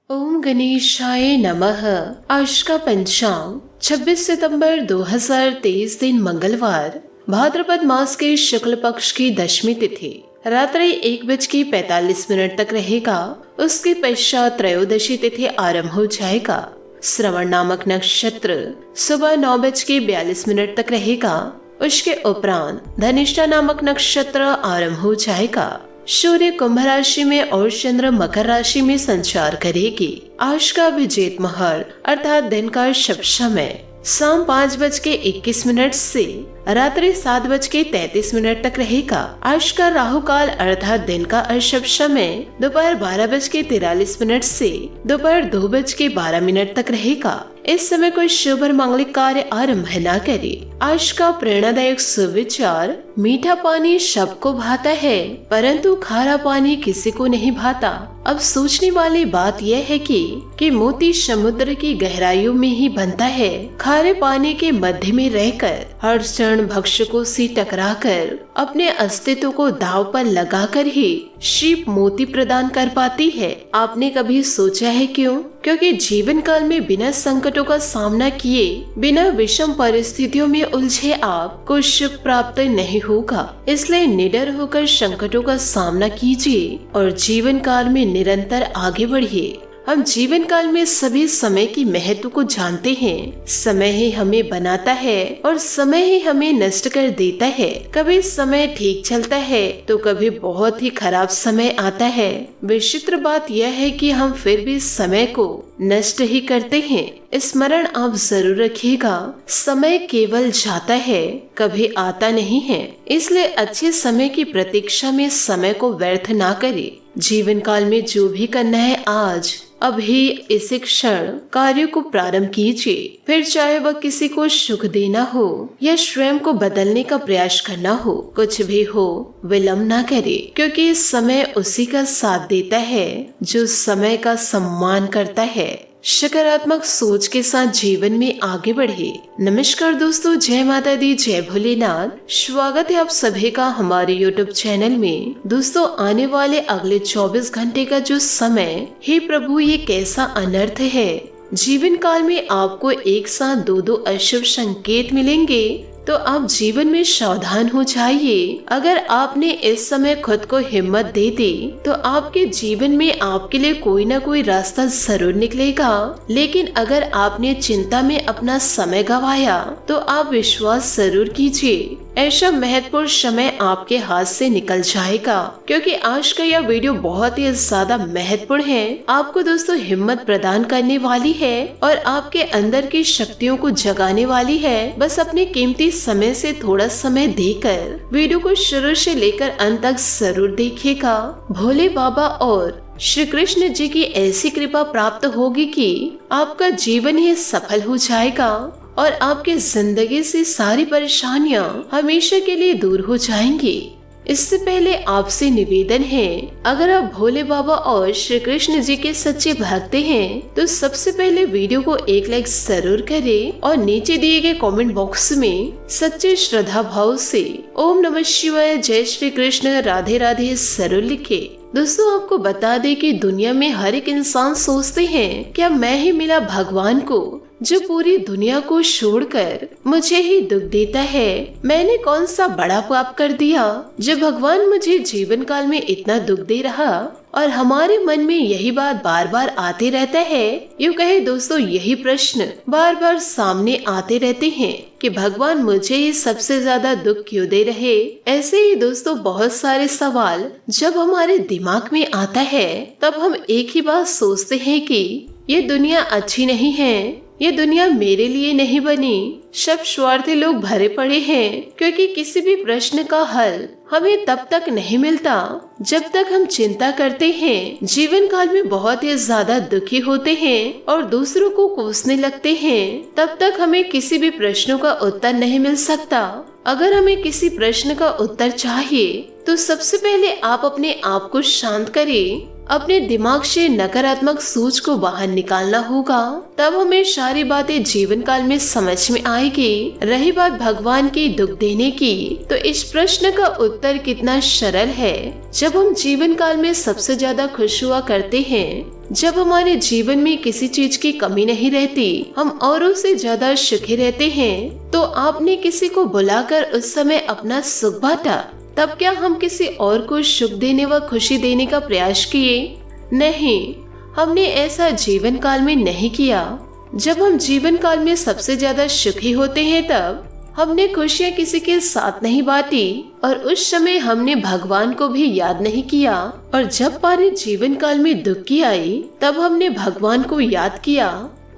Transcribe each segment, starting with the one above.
ओम गणेशाय नमः। आज का पंचांग 26 सितंबर 2023 दिन मंगलवार, भाद्रपद मास के शुक्ल पक्ष की दशमी तिथि रात्रि 1:45 तक रहेगा। उसके पश्चात त्रयोदशी तिथि आरंभ हो जाएगा। श्रवण नामक नक्षत्र सुबह 9:42 तक रहेगा। उसके उपरांत धनिष्ठा नामक नक्षत्र आरंभ हो जाएगा। सूर्य कुंभ राशि में और चंद्र मकर राशि में संचार करेगी। आज का अभिजीत मुहूर्त अर्थात दिन का शुभ समय शाम 5:21 से रात्रि 7:33 तक रहेगा। आज का राहु काल अर्थात दिन का अशुभ समय दोपहर 12:43 से दोपहर 2:12 तक रहेगा। इस समय कोई शुभ और मांगलिक कार्य आरंभ न करे। आज का प्रेरणादायक सुविचार, मीठा पानी सबको भाता है परंतु खारा पानी किसी को नहीं भाता। अब सोचने वाली बात यह है कि मोती समुद्र की गहराइयों में ही बनता है। खारे पानी के मध्य में रहकर हर क्षण भक्षकों से टकराकर अपने अस्तित्व को दांव पर लगाकर ही शीप मोती प्रदान कर पाती है। आपने कभी सोचा है क्यों? क्योंकि जीवन काल में बिना संकटों का सामना किए, बिना विषम परिस्थितियों में उलझे आपको सुख प्राप्त नहीं होगा। इसलिए निडर होकर संकटों का सामना कीजिए और जीवन काल में निरंतर आगे बढ़िए। हम जीवन काल में सभी समय की महत्व को जानते हैं। समय ही हमें बनाता है और समय ही हमें नष्ट कर देता है। कभी समय ठीक चलता है तो कभी बहुत ही खराब समय आता है। विचित्र बात यह है कि हम फिर भी समय को नष्ट ही करते हैं। स्मरण आप जरूर रखिएगा, समय केवल जाता है, कभी आता नहीं है। इसलिए अच्छे समय की प्रतीक्षा में समय को व्यर्थ ना करें। जीवन काल में जो भी करना है आज अभी इसी क्षण कार्य को प्रारंभ कीजिए। फिर चाहे वह किसी को सुख देना हो या स्वयं को बदलने का प्रयास करना हो, कुछ भी हो विलंब ना करे, क्योंकि समय उसी का साथ देता है जो समय का सम्मान करता है। सकारात्मक सोच के साथ जीवन में आगे बढ़े। नमस्कार दोस्तों, जय माता दी, जय भोलेनाथ। स्वागत है आप सभी का हमारे YouTube चैनल में। दोस्तों, आने वाले अगले 24 घंटे का जो समय, हे प्रभु ये कैसा अनर्थ है। जीवन काल में आपको एक साथ दो अशुभ संकेत मिलेंगे, तो आप जीवन में सावधान हो जाइए। अगर आपने इस समय खुद को हिम्मत दे दी तो आपके जीवन में आपके लिए कोई ना कोई रास्ता जरूर निकलेगा। लेकिन अगर आपने चिंता में अपना समय गवाया तो आप विश्वास जरूर कीजिए, ऐसा महत्वपूर्ण समय आपके हाथ से निकल जाएगा। क्योंकि आज का यह वीडियो बहुत ही ज्यादा महत्वपूर्ण है। आपको दोस्तों हिम्मत प्रदान करने वाली है और आपके अंदर की शक्तियों को जगाने वाली है। बस अपने कीमती समय से थोड़ा समय देकर वीडियो को शुरू से लेकर अंत तक जरूर देखिएगा। भोले बाबा और श्री कृष्ण जी की ऐसी कृपा प्राप्त होगी कि आपका जीवन ही सफल हो जाएगा और आपके जिंदगी से सारी परेशानियां हमेशा के लिए दूर हो जाएंगी। इससे पहले आपसे निवेदन है, अगर आप भोले बाबा और श्री कृष्ण जी के सच्चे भक्त हैं तो सबसे पहले वीडियो को एक लाइक जरूर करें और नीचे दिए गए कमेंट बॉक्स में सच्चे श्रद्धा भाव से ओम नमः शिवाय, जय श्री कृष्ण, राधे राधे जरूर लिखें। दोस्तों, आपको बता दें कि दुनिया में हर एक इंसान सोचते हैं क्या मैं ही मिला भगवान को जो पूरी दुनिया को छोड़कर मुझे ही दुख देता है। मैंने कौन सा बड़ा पाप कर दिया जो भगवान मुझे जीवन काल में इतना दुख दे रहा। और हमारे मन में यही बात बार बार आते रहता है। यूँ कहे दोस्तों, यही प्रश्न बार बार सामने आते रहते हैं कि भगवान मुझे ही सबसे ज्यादा दुख क्यों दे रहे। ऐसे ही दोस्तों बहुत सारे सवाल जब हमारे दिमाग में आता है तब हम एक ही बात सोचते हैं कि ये दुनिया अच्छी नहीं है, ये दुनिया मेरे लिए नहीं बनी। सब स्वार्थी लोग भरे पड़े हैं, क्योंकि किसी भी प्रश्न का हल हमें तब तक नहीं मिलता जब तक हम चिंता करते हैं। जीवन काल में बहुत ही ज्यादा दुखी होते हैं और दूसरों को कोसने लगते हैं, तब तक हमें किसी भी प्रश्नों का उत्तर नहीं मिल सकता। अगर हमें किसी प्रश्न का उत्तर चाहिए तो सबसे पहले आप अपने आप को शांत करें। अपने दिमाग से नकारात्मक सोच को बाहर निकालना होगा, तब हमें सारी बातें जीवन काल में समझ में आएगी। रही बात भगवान की दुख देने की, तो इस प्रश्न का उत्तर कितना सरल है। जब हम जीवन काल में सबसे ज्यादा खुश हुआ करते हैं जब हमारे जीवन में किसी चीज की कमी नहीं रहती, हम औरों से ज्यादा सुखी रहते हैं। तो आपने किसी को बुलाकर उस समय अपना सुख बांटा, तब क्या हम किसी और को सुख देने व खुशी देने का प्रयास किए? नहीं, हमने ऐसा जीवन काल में नहीं किया। जब हम जीवन काल में सबसे ज्यादा सुखी होते हैं, तब हमने खुशियाँ किसी के साथ नहीं बांटी और उस समय हमने भगवान को भी याद नहीं किया। और जब हमारे जीवन काल में दुख की आई, तब हमने भगवान को याद किया,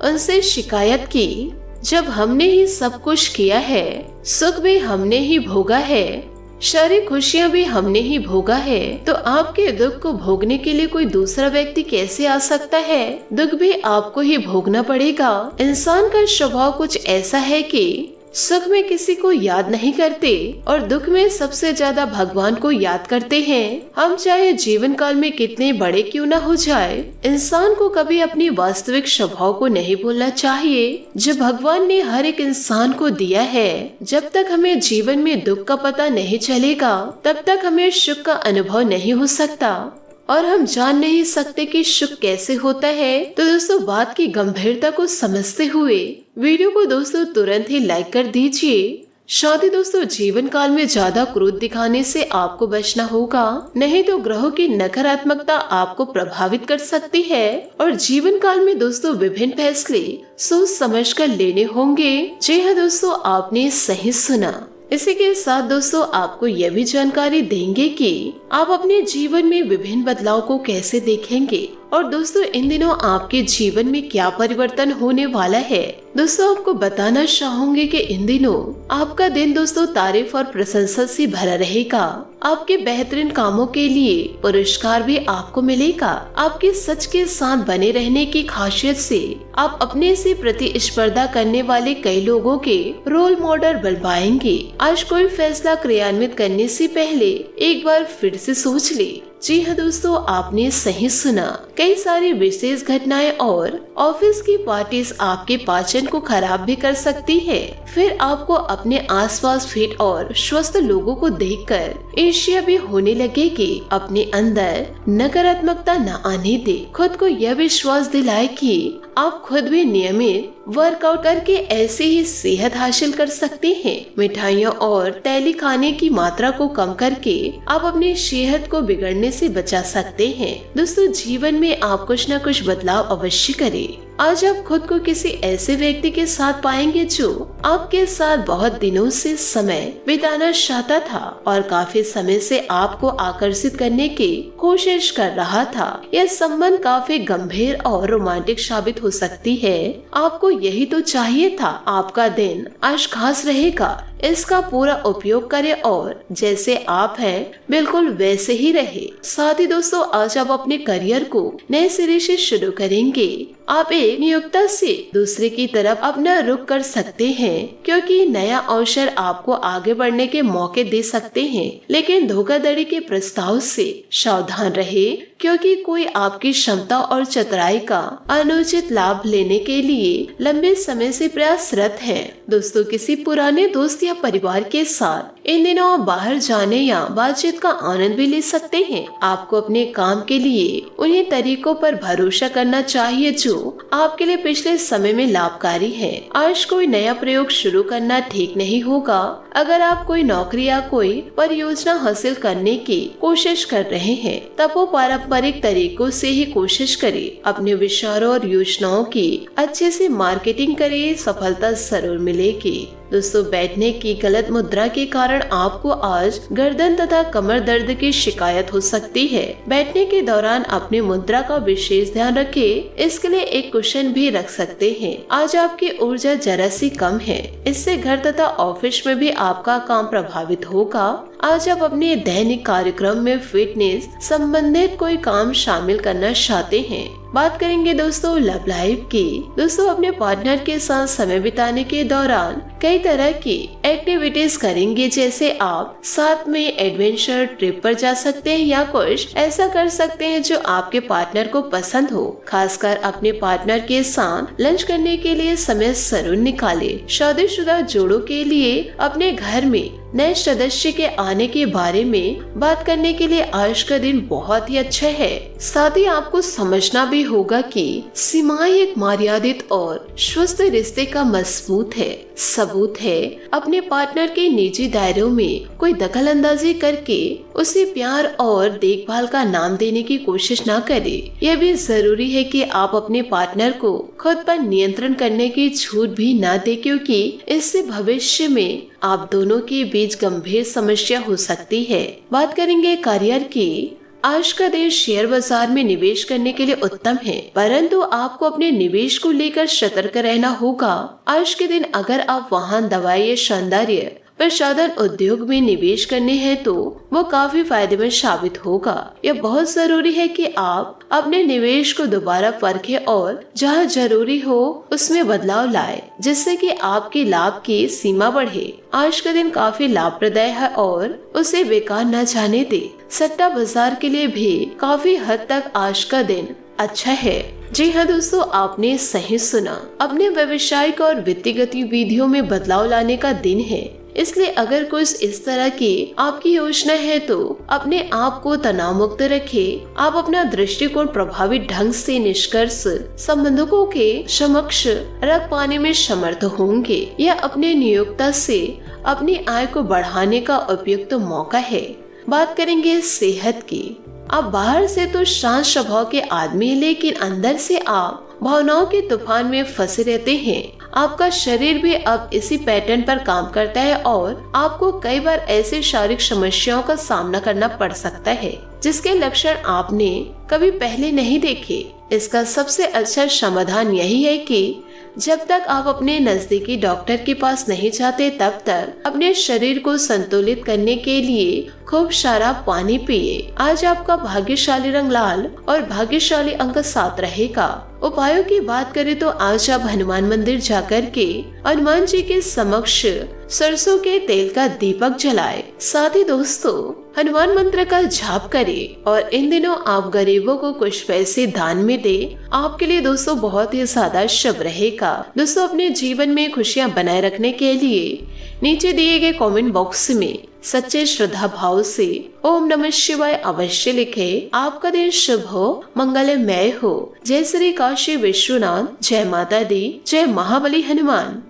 उनसे शिकायत की। जब हमने ही सब कुछ किया है, सुख भी हमने ही भोगा है, शारीरिक खुशियाँ भी हमने ही भोगा है, तो आपके दुख को भोगने के लिए कोई दूसरा व्यक्ति कैसे आ सकता है? दुख भी आपको ही भोगना पड़ेगा। इंसान का स्वभाव कुछ ऐसा है कि सुख में किसी को याद नहीं करते और दुख में सबसे ज्यादा भगवान को याद करते हैं। हम चाहे जीवन काल में कितने बड़े क्यों न हो जाए, इंसान को कभी अपनी वास्तविक स्वभाव को नहीं भूलना चाहिए जो भगवान ने हर एक इंसान को दिया है। जब तक हमें जीवन में दुख का पता नहीं चलेगा, तब तक हमें सुख का अनुभव नहीं हो सकता और हम जान नहीं सकते कि सुख कैसे होता है। तो दोस्तों, बात की गंभीरता को समझते हुए वीडियो को दोस्तों तुरंत ही लाइक कर दीजिए। साथ ही दोस्तों, जीवन काल में ज्यादा क्रोध दिखाने से आपको बचना होगा, नहीं तो ग्रहों की नकारात्मकता आपको प्रभावित कर सकती है। और जीवन काल में दोस्तों विभिन्न फैसले सोच समझ कर लेने होंगे। जी हाँ दोस्तों, आपने सही सुना। इसी के साथ दोस्तों आपको यह भी जानकारी देंगे कि आप अपने जीवन में विभिन्न बदलाव को कैसे देखेंगे और दोस्तों इन दिनों आपके जीवन में क्या परिवर्तन होने वाला है। दोस्तों आपको बताना चाहूंगी कि इन दिनों आपका दिन दोस्तों तारीफ और प्रशंसा से भरा रहेगा। आपके बेहतरीन कामों के लिए पुरस्कार भी आपको मिलेगा। आपके सच के साथ बने रहने की खासियत से आप अपने से प्रतिस्पर्धा करने वाले कई लोगों के रोल मॉडल बन पाएंगे। आज कोई फैसला क्रियान्वित करने से पहले एक बार फिर से सोच ले। जी हाँ दोस्तों, आपने सही सुना। कई सारी विशेष घटनाएं और ऑफिस की पार्टीज आपके पाचन को खराब भी कर सकती है। फिर आपको अपने आसपास फिट और स्वस्थ लोगों को देखकर ईर्ष्या भी होने लगेगी। अपने अंदर नकारात्मकता न आने दे। खुद को यह विश्वास दिलाए कि आप खुद भी नियमित वर्कआउट करके ऐसे ही सेहत हासिल कर सकते हैं। मिठाइयों और तैली खाने की मात्रा को कम करके आप अपनी सेहत को बिगड़ने से बचा सकते हैं। दोस्तों जीवन में आप कुछ न कुछ बदलाव अवश्य करें। आज आप खुद को किसी ऐसे व्यक्ति के साथ पाएंगे जो आपके साथ बहुत दिनों से समय बिताना चाहता था और काफी समय से आपको आकर्षित करने की कोशिश कर रहा था। यह संबंध काफी गंभीर और रोमांटिक साबित हो सकती है। आपको यही तो चाहिए था। आपका दिन आज खास रहेगा, इसका पूरा उपयोग करें और जैसे आप हैं बिल्कुल वैसे ही रहे। साथ ही दोस्तों आज आप अपने करियर को नए सिरे से शुरू करेंगे। आप एक नियोक्ता से दूसरे की तरफ अपना रुख कर सकते हैं, क्योंकि नया अवसर आपको आगे बढ़ने के मौके दे सकते हैं। लेकिन धोखाधड़ी के प्रस्ताव से सावधान रहे, क्योंकि कोई आपकी क्षमता और चतुराई का अनुचित लाभ लेने के लिए लंबे समय से प्रयासरत है। दोस्तों किसी पुराने दोस्त या परिवार के साथ इन दिनों आप बाहर जाने या बातचीत का आनंद भी ले सकते हैं। आपको अपने काम के लिए उन्हीं तरीकों पर भरोसा करना चाहिए जो आपके लिए पिछले समय में लाभकारी है। आज कोई नया प्रयोग शुरू करना ठीक नहीं होगा। अगर आप कोई नौकरी या कोई परियोजना हासिल करने की कोशिश कर रहे हैं, तब वो पारंपरिक तरीकों से ही कोशिश करें। अपने विचारों और योजनाओं की अच्छे से मार्केटिंग करें, सफलता जरूर मिलेगी। दोस्तों बैठने की गलत मुद्रा के कारण आपको आज गर्दन तथा कमर दर्द की शिकायत हो सकती है। बैठने के दौरान अपनी मुद्रा का विशेष ध्यान रखें। इसके लिए एक कुशन भी रख सकते हैं। आज आपकी ऊर्जा जरा सी कम है, इससे घर तथा ऑफिस में भी आपका काम प्रभावित होगा। आज आप अपने दैनिक कार्यक्रम में फिटनेस संबंधित कोई काम शामिल करना चाहते हैं। बात करेंगे दोस्तों लव लाइफ की। दोस्तों अपने पार्टनर के साथ समय बिताने के दौरान कई तरह की एक्टिविटीज करेंगे, जैसे आप साथ में एडवेंचर ट्रिप पर जा सकते हैं या कुछ ऐसा कर सकते हैं जो आपके पार्टनर को पसंद हो। खासकर अपने पार्टनर के साथ लंच करने के लिए समय जरूर निकालें। शादीशुदा जोड़ों के लिए अपने घर में नए सदस्य के आने के बारे में बात करने के लिए आज का दिन बहुत ही अच्छा है। साथ ही आपको समझना भी होगा कि सीमाएं एक मर्यादित और स्वस्थ रिश्ते का मजबूत है सबूत है। अपने पार्टनर के निजी दायरों में कोई दखल अंदाजी करके उसे प्यार और देखभाल का नाम देने की कोशिश ना करें। यह भी जरूरी है कि आप अपने पार्टनर को खुद पर नियंत्रण करने की छूट भी ना दे, क्योंकि इससे भविष्य में आप दोनों के बीच गंभीर समस्या हो सकती है। बात करेंगे करियर की। आज का दिन शेयर बाजार में निवेश करने के लिए उत्तम है, परंतु आपको अपने निवेश को लेकर सतर्क रहना होगा। आज के दिन अगर आप वाहन, दवाई या सौंदर्य प्रसाधन उद्योग में निवेश करने हैं तो वो काफी फायदेमंद साबित होगा। यह बहुत जरूरी है कि आप अपने निवेश को दोबारा परखें और जहां जरूरी हो उसमें बदलाव लाए, जिससे कि आपके लाभ की सीमा बढ़े। आज का दिन काफी लाभप्रदायक है और उसे बेकार न जाने दे। सट्टा बाजार के लिए भी काफी हद तक आज का दिन अच्छा है। जी हाँ दोस्तों, आपने सही सुना। अपने व्यवसायिक और वित्तीय गतिविधियों में बदलाव लाने का दिन है, इसलिए अगर कुछ इस तरह की आपकी योजना है तो अपने आप को तनाव मुक्त रखें। आप अपना दृष्टिकोण प्रभावी ढंग से निष्कर्ष संबंधकों के समक्ष रख पाने में समर्थ होंगे। यह अपने नियोक्ता से अपनी आय को बढ़ाने का उपयुक्त मौका है। बात करेंगे सेहत की। आप बाहर से तो शांत स्वभाव के आदमी, लेकिन अंदर से आप भावनाओं के तूफान में फंसे रहते हैं। आपका शरीर भी अब इसी पैटर्न पर काम करता है और आपको कई बार ऐसे शारीरिक समस्याओं का सामना करना पड़ सकता है जिसके लक्षण आपने कभी पहले नहीं देखे। इसका सबसे अच्छा समाधान यही है कि जब तक आप अपने नजदीकी डॉक्टर के पास नहीं जाते तब तक अपने शरीर को संतुलित करने के लिए खूब सारा पानी पिए। आज आपका भाग्यशाली रंग लाल और भाग्यशाली अंक 7 रहेगा। उपायों की बात करें तो आज आप हनुमान मंदिर जाकर के हनुमान जी के समक्ष सरसों के तेल का दीपक जलाए। साथ ही दोस्तों हनुमान मंत्र का जाप करें और इन दिनों आप गरीबों को कुछ पैसे दान में दे। आपके लिए दोस्तों बहुत ही ज्यादा शुभ रहेगा। दोस्तों अपने जीवन में खुशियां बनाए रखने के लिए नीचे दिए गए कमेंट बॉक्स में सच्चे श्रद्धा भाव से ओम नमः शिवाय अवश्य लिखें। आपका दिन शुभ हो, मंगलमय हो। जय श्री काशी विश्वनाथ, जय माता दी, जय महाबली हनुमान।